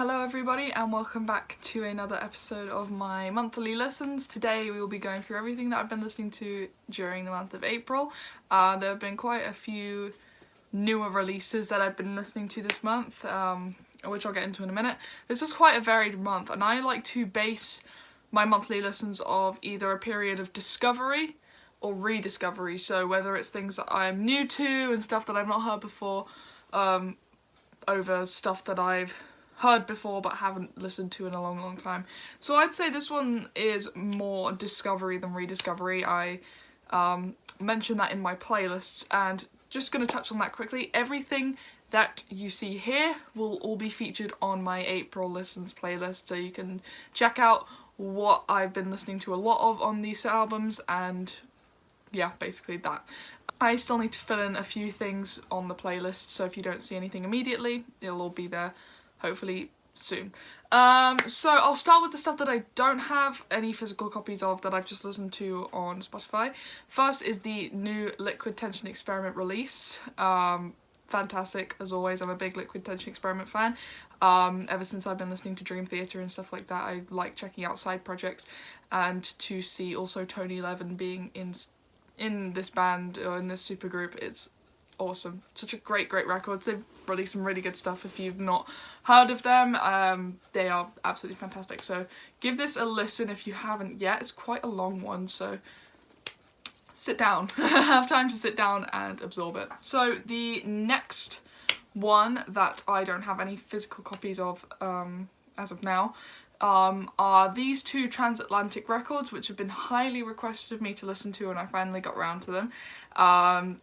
Hello everybody and welcome back to another episode of my monthly listens. Today we will be going through everything that I've been listening to during the month of April. There have been quite a few newer releases that I've been listening to this month, which I'll get into in a minute. This was quite a varied month and I like to base my monthly listens of either a period of discovery or rediscovery. So whether it's things that I'm new to and stuff that I've not heard before, over stuff that I've heard before but haven't listened to in a long time. So I'd say this one is more discovery than rediscovery. I mentioned that in my playlists and just going to touch on that quickly. Everything that you see here will all be featured on my April listens playlist, so you can check out what I've been listening to a lot of on these albums, and yeah, basically that. I still need to fill in a few things on the playlist, so if you don't see anything immediately, it'll all be there hopefully soon. So I'll start with the stuff that I don't have any physical copies of that I've just listened to on Spotify. First is the new Liquid Tension Experiment release. Fantastic as always. I'm a big Liquid Tension Experiment fan. Ever since I've been listening to Dream Theater and stuff like that, I like checking out side projects, and to see also Tony Levin being in this band or in this supergroup, it's awesome. Such a great record. They've released some really good stuff. If you've not heard of them, they are absolutely fantastic, so give this a listen if you haven't yet. It's quite a long one, so sit down. Have time to sit down and absorb it. So the next one that I don't have any physical copies of as of now are these two transatlantic records, which have been highly requested of me to listen to, and I finally got around to them.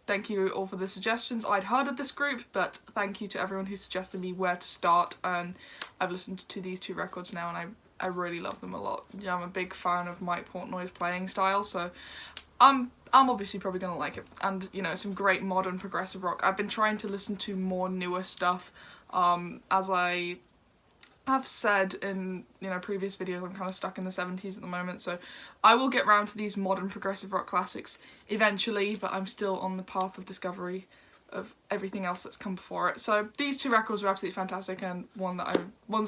Thank you all for the suggestions. I'd heard of this group, but thank you to everyone who suggested me where to start, and I've listened to these two records now and I really love them a lot. Yeah, I'm a big fan of Mike Portnoy's playing style, so I'm obviously probably gonna like it. And you know, some great modern progressive rock. I've been trying to listen to more newer stuff, as I have said in previous videos. I'm kind of stuck in the 70s at the moment, so I will get round to these modern progressive rock classics eventually, but I'm still on the path of discovery of everything else that's come before it. So these two records are absolutely fantastic, and ones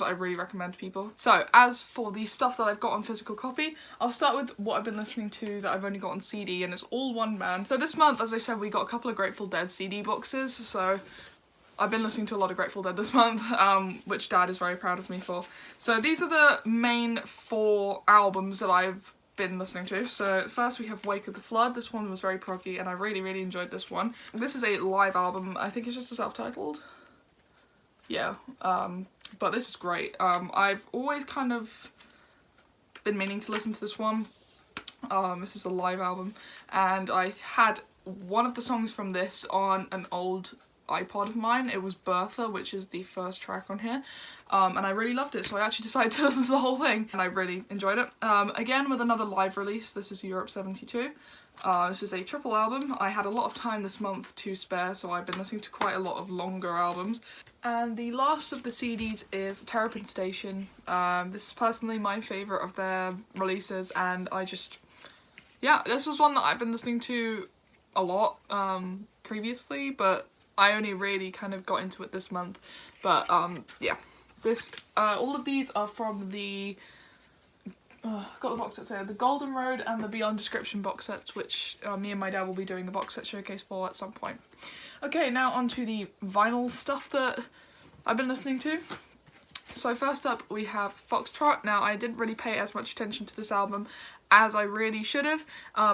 that I really recommend to people. So as for the stuff that I've got on physical copy, I'll start with what I've been listening to that I've only got on CD, and it's all one band. So this month, as I said, we got a couple of Grateful Dead CD boxes, so I've been listening to a lot of Grateful Dead this month, which Dad is very proud of me for. So these are the main 4 albums that I've been listening to. So first we have Wake of the Flood. This one was very proggy and I really enjoyed this one. This is a live album. I think it's just a self-titled. Yeah, but this is great. I've always kind of been meaning to listen to this one. This is a live album, and I had one of the songs from this on an old iPod of mine. It was Bertha, which is the first track on here, and I really loved it, so I actually decided to listen to the whole thing and I really enjoyed it. Again with another live release. This is Europe 72. This is a triple album. I had a lot of time this month to spare, so I've been listening to quite a lot of longer albums. And the last of the CDs is Terrapin Station. This is personally my favourite of their releases, and yeah, this was one that I've been listening to a lot previously, but I only really kind of got into it this month. But yeah, all of these are from the got the box sets here, the Golden Road and the Beyond Description box sets, which me and my dad will be doing a box set showcase for at some point. Okay, now on to the vinyl stuff that I've been listening to. So first up we have Foxtrot. Now I didn't really pay as much attention to this album as I really should have,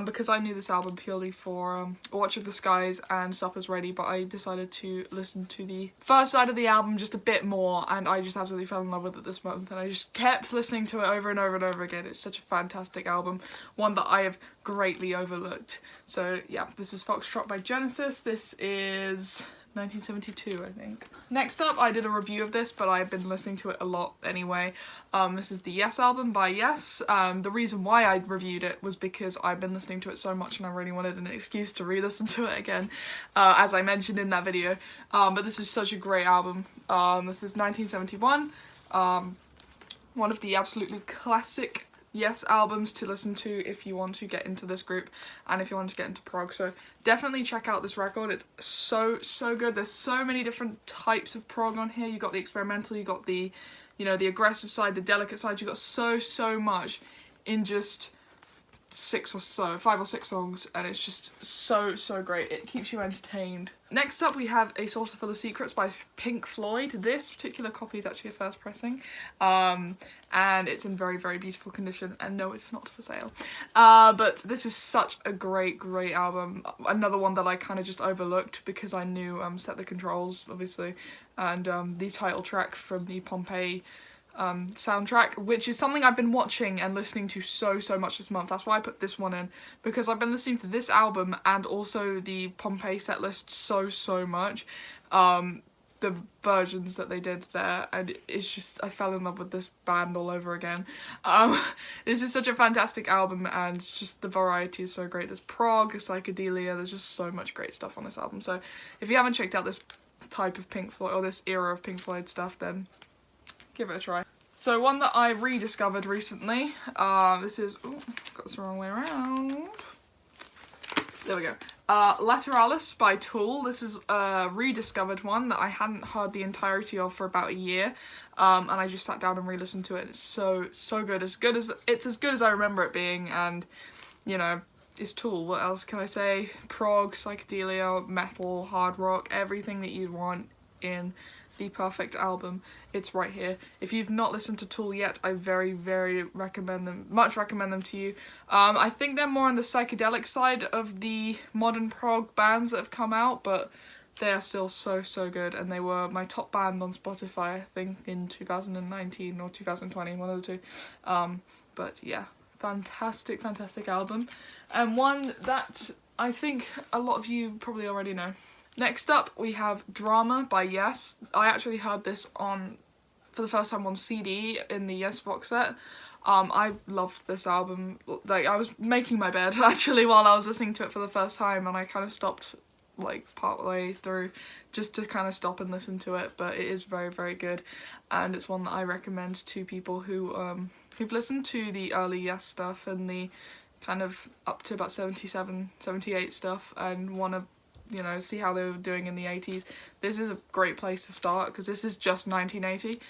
because I knew this album purely for Watch of the Skies and Supper's Ready, but I decided to listen to the first side of the album just a bit more, and I just absolutely fell in love with it this month, and I just kept listening to it over and over again. It's such a fantastic album, one that I have greatly overlooked. So yeah, this is Foxtrot by Genesis. This is 1972, I think. Next up, I did a review of this, but I've been listening to it a lot anyway. This is the Yes album by Yes. The reason why I reviewed it was because I've been listening to it so much and I really wanted an excuse to re-listen to it again, as I mentioned in that video. But this is such a great album. This is 1971. One of the absolutely classic Yes albums to listen to if you want to get into this group and if you want to get into prog. So definitely check out this record. It's so good. There's so many different types of prog on here. You got the experimental, you got the you know, the aggressive side, the delicate side. You've got so much in just 5 or 6 songs, and it's just so great. It keeps you entertained. Next up we have A Saucer Full of Secrets by Pink Floyd. This particular copy is actually a first pressing, and it's in very beautiful condition, and no, it's not for sale. But this is such a great album. Another one that I kind of just overlooked because I knew Set the Controls, obviously, and the title track from the Pompeii soundtrack, which is something I've been watching and listening to so much this month. That's why I put this one in, because I've been listening to this album and also the Pompeii set list so much. The versions that they did there, and it's just, I fell in love with this band all over again. This is such a fantastic album, and just the variety is so great. There's prog, psychedelia, there's just so much great stuff on this album. So if you haven't checked out this type of Pink Floyd, or this era of Pink Floyd stuff, then give it a try. So one that I rediscovered recently, this is, ooh, got this the wrong way around. There we go. Lateralis by Tool. This is a rediscovered one that I hadn't heard the entirety of for about a year, and I just sat down and re-listened to it. It's so good. It's as good as I remember it being, and you know, it's Tool. What else can I say? Prog, psychedelia, metal, hard rock, everything that you'd want in the perfect album. It's right here. If you've not listened to Tool yet, I very recommend them to you. I think they're more on the psychedelic side of the modern prog bands that have come out, but they are still so good, and they were my top band on Spotify, I think, in 2019 or 2020, one of the two. But yeah, fantastic album, and one that I think a lot of you probably already know. Next up we have Drama by Yes. I actually heard this for the first time on CD in the Yes box set. I loved this album. Like, I was making my bed actually while I was listening to it for the first time, and I kind of stopped like part way through just to kind of stop and listen to it, but it is very good, and it's one that I recommend to people who who've listened to the early Yes stuff and the kind of up to about 77, 78 stuff and want to, you know, see how they were doing in the 80s. This is a great place to start, because this is just 1980.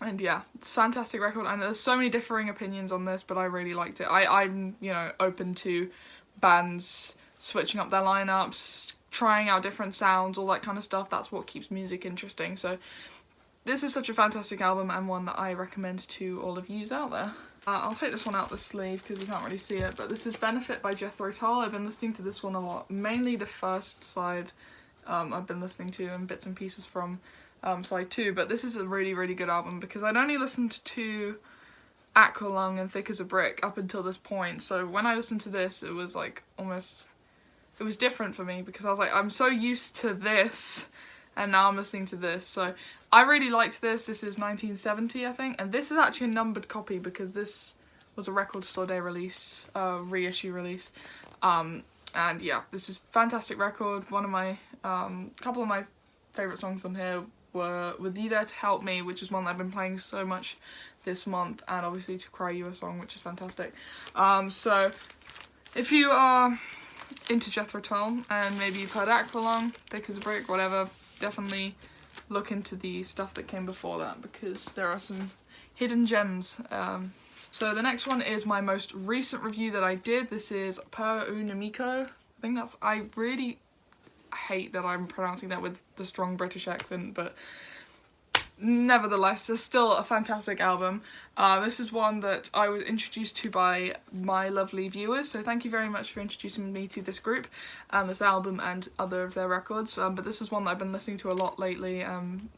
And yeah, it's a fantastic record, and there's so many differing opinions on this, but I really liked it. I'm, you know, open to bands switching up their lineups, trying out different sounds, all that kind of stuff. That's what keeps music interesting. So this is such a fantastic album, and one that I recommend to all of yous out there. I'll take this one out the sleeve because you can't really see it, but this is Benefit by Jethro Tull. I've been listening to this one a lot, mainly the first side I've been listening to, and bits and pieces from side 2, but this is a really good album because I'd only listened to Aqualung and Thick as a Brick up until this point, so when I listened to this it was like almost, it was different for me because I was like, I'm so used to this and now I'm listening to this. So I really liked this. This is 1970, I think, and this is actually a numbered copy because this was a Record Store Day release, reissue release, and yeah, this is a fantastic record. One of my, couple of my favourite songs on here were With You There to Help Me, which is one that I've been playing so much this month, and obviously To Cry You a Song, which is fantastic. So if you are into Jethro Tull and maybe you've heard Aqualung, Thick as a Brick, whatever, definitely look into the stuff that came before that because there are some hidden gems. So the next one is my most recent review that I did. This is Per Un Amico. I think that's, I really hate that I'm pronouncing that with the strong British accent, but nevertheless, it's still a fantastic album. This is one that I was introduced to by my lovely viewers, so thank you very much for introducing me to this group and this album and other of their records. But this is one that I've been listening to a lot lately,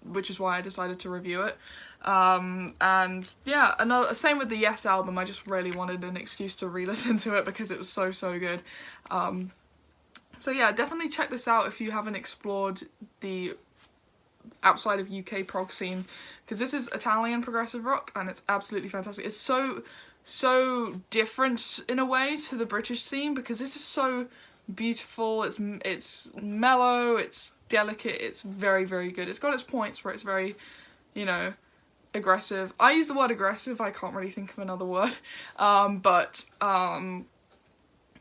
which is why I decided to review it. And yeah, same with the Yes album. I just really wanted an excuse to re-listen to it because it was so good. So yeah, definitely check this out if you haven't explored the outside of UK prog scene, because this is Italian progressive rock and it's absolutely fantastic. It's so different in a way to the British scene because this is so beautiful, it's mellow, it's delicate, it's very good. It's got its points where it's very, you know, aggressive. I use the word aggressive, I can't really think of another word,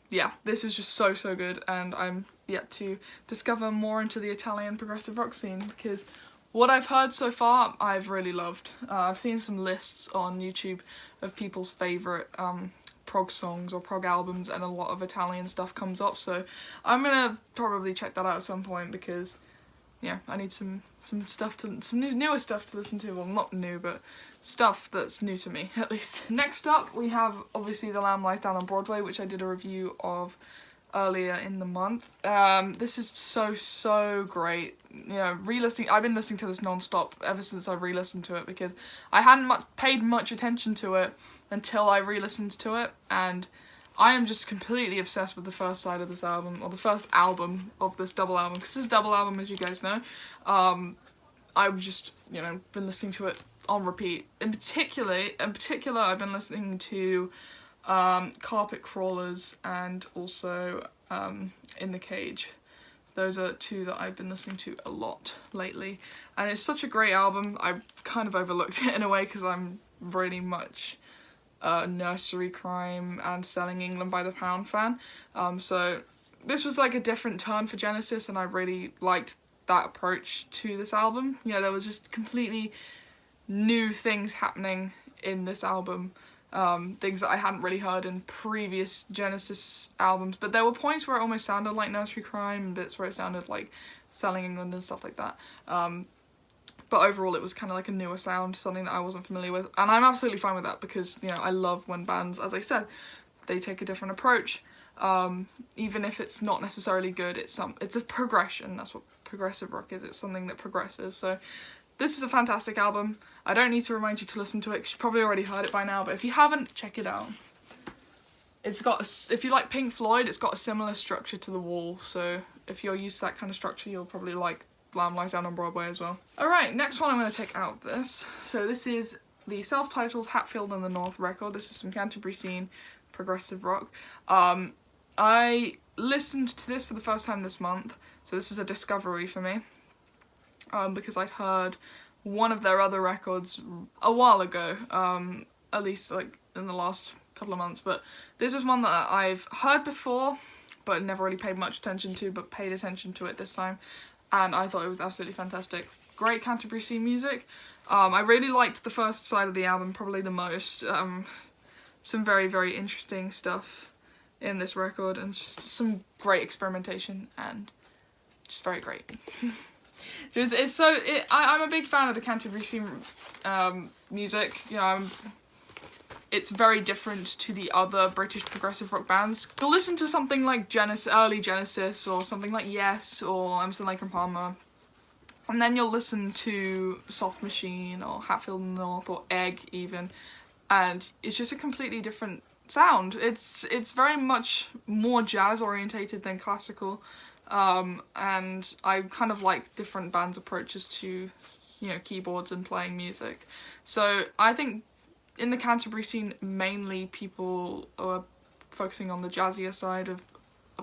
yeah, this is just so good, and I'm yet to discover more into the Italian progressive rock scene because what I've heard so far, I've really loved. I've seen some lists on YouTube of people's favourite prog songs or prog albums, and a lot of Italian stuff comes up, so I'm gonna probably check that out at some point, because yeah, I need some stuff to, newer stuff to listen to. Well, not new, but stuff that's new to me, at least. Next up, we have obviously The Lamb Lies Down on Broadway, which I did a review of earlier in the month. This is so great. You know, I've been listening to this non-stop ever since I re-listened to it, because I hadn't paid much attention to it until I re-listened to it, and I am just completely obsessed with the first side of this album, or the first album of this double album, because this is a double album, as you guys know. I've just, you know, been listening to it on repeat. In particular, I've been listening to Carpet Crawlers and also In the Cage. Those are two that I've been listening to a lot lately, and it's such a great album. I've kind of overlooked it in a way, because I'm really much Nursery Crime and Selling England by the Pound fan, so this was like a different turn for Genesis, and I really liked that approach to this album. You know, there was just completely new things happening in this album, things that I hadn't really heard in previous Genesis albums, but there were points where it almost sounded like Nursery Crime, and bits where it sounded like Selling England and stuff like that. But overall it was kind of like a newer sound, something that I wasn't familiar with, and I'm absolutely fine with that, because, you know, I love when bands, as I said, they take a different approach. Even if it's not necessarily good, it's a progression. That's what progressive rock is. It's something that progresses. So this is a fantastic album. I don't need to remind you to listen to it, because you've probably already heard it by now, but if you haven't, check it out. It's got if you like Pink Floyd, it's got a similar structure to The Wall, so if you're used to that kind of structure, you'll probably like Lamb Lies Down on Broadway as well. Alright, next one I'm going to take out of this. So this is the self-titled Hatfield and the North record. This is some Canterbury scene progressive rock. I listened to this for the first time this month, so this is a discovery for me, because I'd heard one of their other records a while ago, at least like in the last couple of months, but this is one that I've heard before but never really paid much attention to, but paid attention to it this time, and I thought it was absolutely fantastic. Great Canterbury scene music. I really liked the first side of the album probably the most. Some very interesting stuff in this record, and just some great experimentation, and just very great. I'm a big fan of the Canterbury scene music. You know, it's very different to the other British progressive rock bands. You'll listen to something like early Genesis, or something like Yes, or Emerson, Lake and Palmer, and then you'll listen to Soft Machine, or Hatfield and the North, or Egg even, and it's just a completely different sound. It's very much more jazz orientated than classical, and I kind of like different bands' approaches to, you know, keyboards and playing music. So I think in the Canterbury scene, mainly people are focusing on the jazzier side of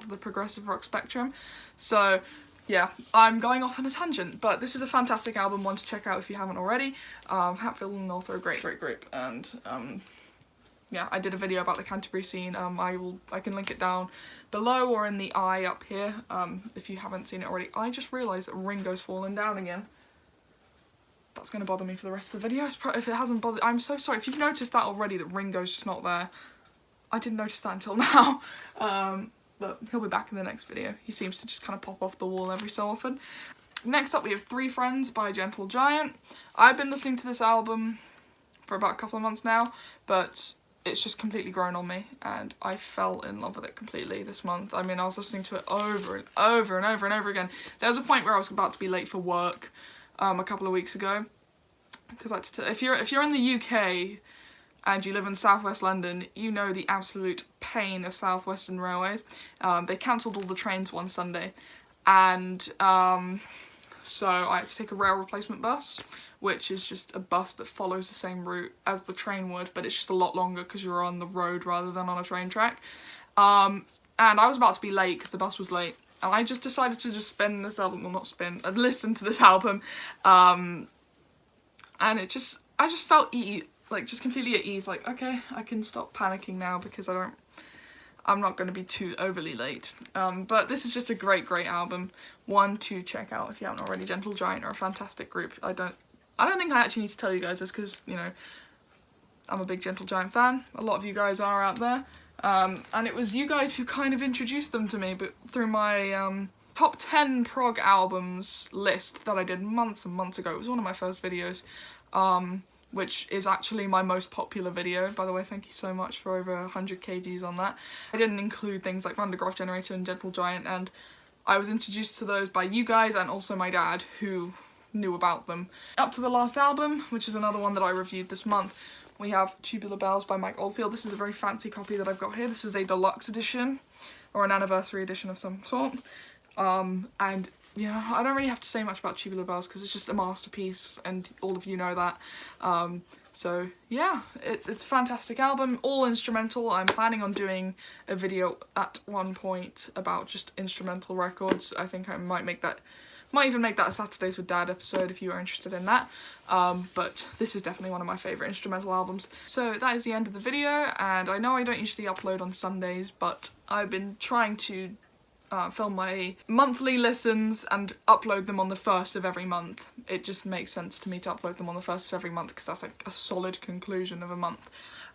the progressive rock spectrum. So yeah, I'm going off on a tangent, but this is a fantastic album, one to check out if you haven't already. Hatfield and North are a great group, and yeah, I did a video about the Canterbury scene. I can link it down below or in the eye up here, if you haven't seen it already. I just realised that Ringo's fallen down again. That's going to bother me for the rest of the video. If it hasn't bothered, I'm so sorry. If you've noticed that already, that Ringo's just not there. I didn't notice that until now. But he'll be back in the next video. He seems to just kind of pop off the wall every so often. Next up we have Three Friends by Gentle Giant. I've been listening to this album for about a couple of months now, but it's just completely grown on me, and I fell in love with it completely this month. I mean, I was listening to it over and over again. There was a point where I was about to be late for work a couple of weeks ago, because if you're in the UK and you live in southwest London, you know the absolute pain of South Western Railways. They cancelled all the trains one Sunday, and so I had to take a rail replacement bus, which is just a bus that follows the same route as the train would, but it's just a lot longer because you're on the road rather than on a train track. And I was about to be late because the bus was late, and I just decided to just spin this album, well not spin, I'd listen to this album, and I just felt just completely at ease, like, okay, I can stop panicking now because I I'm not going to be too overly late. But this is just a great album. One to check out if you haven't already. Gentle Giant are a fantastic group. I don't think I actually need to tell you guys this because, you know, I'm a big Gentle Giant fan. A lot of you guys are out there. And it was you guys who kind of introduced them to me, but through my top 10 prog albums list that I did months and months ago. It was one of my first videos, which is actually my most popular video. By the way, thank you so much for over 100k views on that. I didn't include things like Van der Graaf Generator and Gentle Giant, and I was introduced to those by you guys and also my dad, who knew about them. Up to the Last Album, which is another one that I reviewed this month. We have Tubular Bells by Mike Oldfield. This is a very fancy copy that I've got here. This is a deluxe edition, or an anniversary edition of some sort. And, you know, I don't really have to say much about Tubular Bells because it's just a masterpiece and all of you know that. So, yeah, it's a fantastic album, all instrumental. I'm planning on doing a video at one point about just instrumental records. I think I might even make that a Saturdays with Dad episode if you are interested in that. But this is definitely one of my favourite instrumental albums. So that is the end of the video, and I know I don't usually upload on Sundays, but I've been trying to film my monthly listens and upload them on the 1st of every month. It just makes sense to me to upload them on the 1st of every month because that's like a solid conclusion of a month.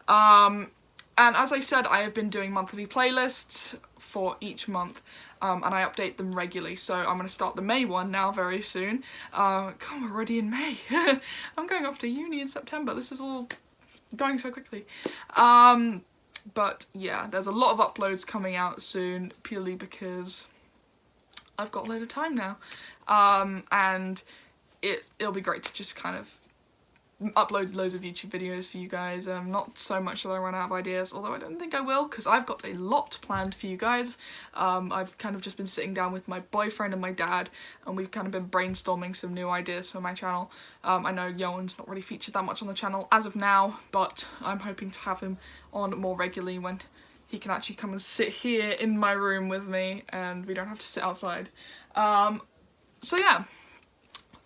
And as I said, I have been doing monthly playlists for each month, and I update them regularly. So I'm going to start the May one now very soon. God, we're already in May. I'm going off to uni in September. This is all going so quickly. But yeah, there's a lot of uploads coming out soon, purely because I've got a load of time now. And it'll be great to just kind of upload loads of YouTube videos for you guys. Not so much that I run out of ideas, although I don't think I will, because I've got a lot planned for you guys. I've kind of just been sitting down with my boyfriend and my dad, and we've kind of been brainstorming some new ideas for my channel. I know Johan's not really featured that much on the channel as of now, but I'm hoping to have him on more regularly when he can actually come and sit here in my room with me and we don't have to sit outside. So yeah.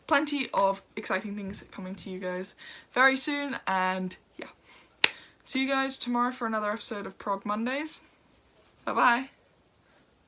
Plenty of exciting things coming to you guys very soon, and yeah. See you guys tomorrow for another episode of Prog Mondays. Bye bye.